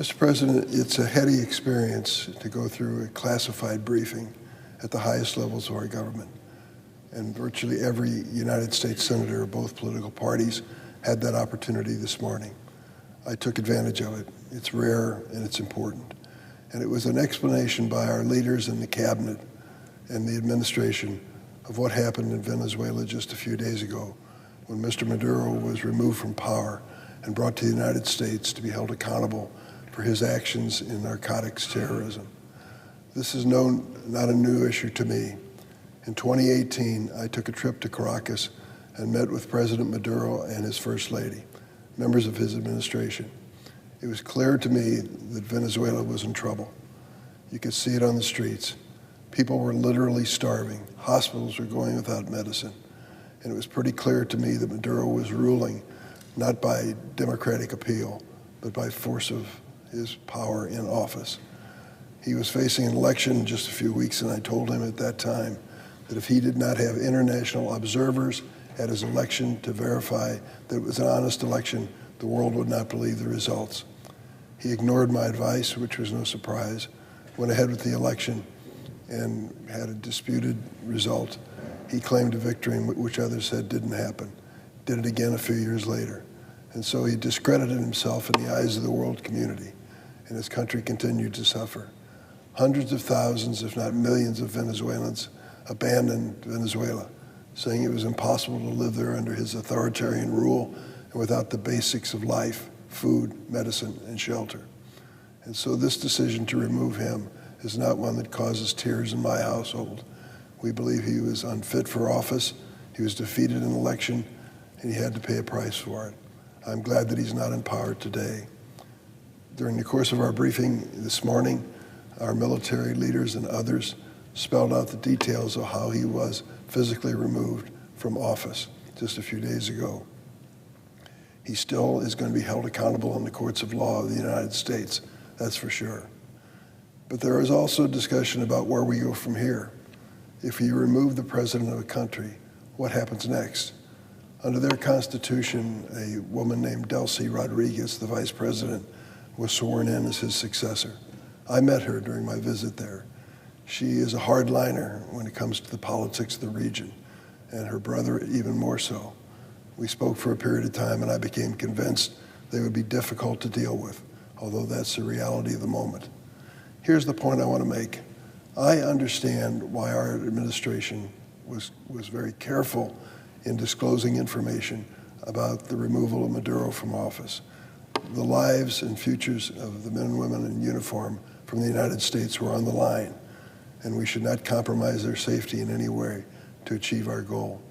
Mr. President, it's a heady experience to go through a classified briefing at the highest levels of our government. And virtually every United States senator of both political parties had that opportunity this morning. I took advantage of it. It's rare and it's important. And it was an explanation by our leaders in the cabinet and the administration of what happened in Venezuela just a few days ago when Mr. Maduro was removed from power and brought to the United States to be held accountable for his actions in narcotics terrorism. This is not a new issue to me. In 2018, I took a trip to Caracas and met with President Maduro and his First Lady, members of his administration. It was clear to me that Venezuela was in trouble. You could see it on the streets. People were literally starving. Hospitals were going without medicine. And it was pretty clear to me that Maduro was ruling not by democratic appeal, but by force of his power in office. He was facing an election in just a few weeks, and I told him at that time that if he did not have international observers at his election to verify that it was an honest election, the world would not believe the results. He ignored my advice, which was no surprise, went ahead with the election and had a disputed result. He claimed a victory, which others said didn't happen. Did it again a few years later. And so he discredited himself in the eyes of the world community, and his country continued to suffer. Hundreds of thousands, if not millions of Venezuelans abandoned Venezuela, saying it was impossible to live there under his authoritarian rule and without the basics of life, food, medicine, and shelter. And so this decision to remove him is not one that causes tears in my household. We believe he was unfit for office, he was defeated in an election, and he had to pay a price for it. I'm glad that he's not in power today. During the course of our briefing this morning, our military leaders and others spelled out the details of how he was physically removed from office just a few days ago. He still is going to be held accountable in the courts of law of the United States, that's for sure. But there is also discussion about where we go from here. If you remove the president of a country, what happens next? Under their constitution, a woman named Delcy Rodriguez, the vice president, was sworn in as his successor. I met her during my visit there. She is a hardliner when it comes to the politics of the region, and her brother even more so. We spoke for a period of time, and I became convinced they would be difficult to deal with, although that's the reality of the moment. Here's the point I want to make. I understand why our administration was very careful in disclosing information about the removal of Maduro from office. The lives and futures of the men and women in uniform from the United States were on the line, and we should not compromise their safety in any way to achieve our goal.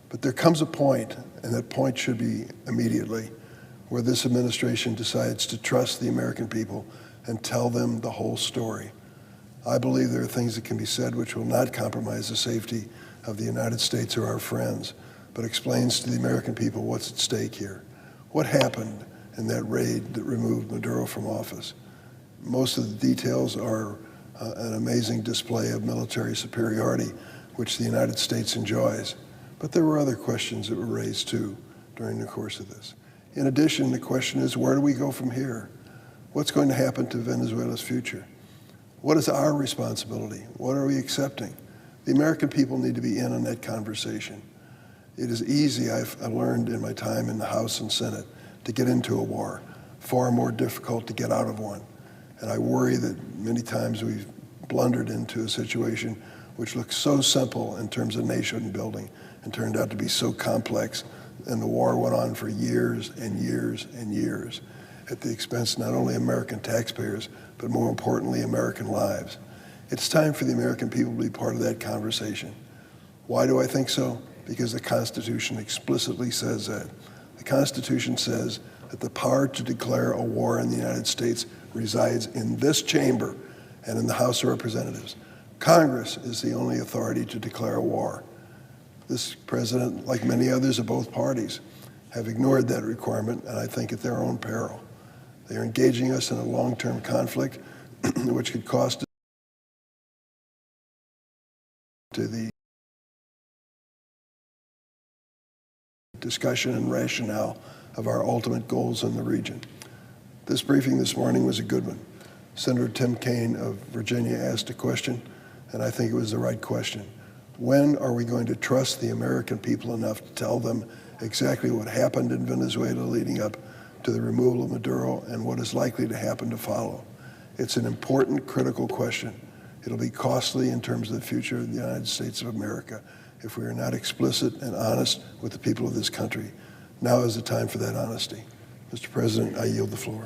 But there comes a point, and that point should be immediately, where this administration decides to trust the American people and tell them the whole story. I believe there are things that can be said which will not compromise the safety of the United States or our friends, but explains to the American people what's at stake here. What happened in that raid that removed Maduro from office? Most of the details are an amazing display of military superiority, which the United States enjoys. But there were other questions that were raised too during the course of this. In addition, the question is, where do we go from here? What's going to happen to Venezuela's future? What is our responsibility? What are we accepting? The American people need to be in on that conversation. It is easy, I've learned in my time in the House and Senate, to get into a war, far more difficult to get out of one. And I worry that many times we've blundered into a situation which looks so simple in terms of nation building and turned out to be so complex, and the war went on for years and years and years at the expense not only of American taxpayers, but more importantly, American lives. It's time for the American people to be part of that conversation. Why do I think so? Because the Constitution explicitly says that. The Constitution says that the power to declare a war in the United States resides in this chamber and in the House of Representatives. Congress is the only authority to declare a war. This president, like many others of both parties, have ignored that requirement, and I think at their own peril. They are engaging us in a long-term conflict which could cost to the discussion and rationale of our ultimate goals in the region. This briefing this morning was a good one. Senator Tim Kaine of Virginia asked a question, and I think it was the right question. When are we going to trust the American people enough to tell them exactly what happened in Venezuela leading up to the removal of Maduro and what is likely to happen to follow? It's an important, critical question. It'll be costly in terms of the future of the United States of America if we are not explicit and honest with the people of this country. Now is the time for that honesty. Mr. President, I yield the floor.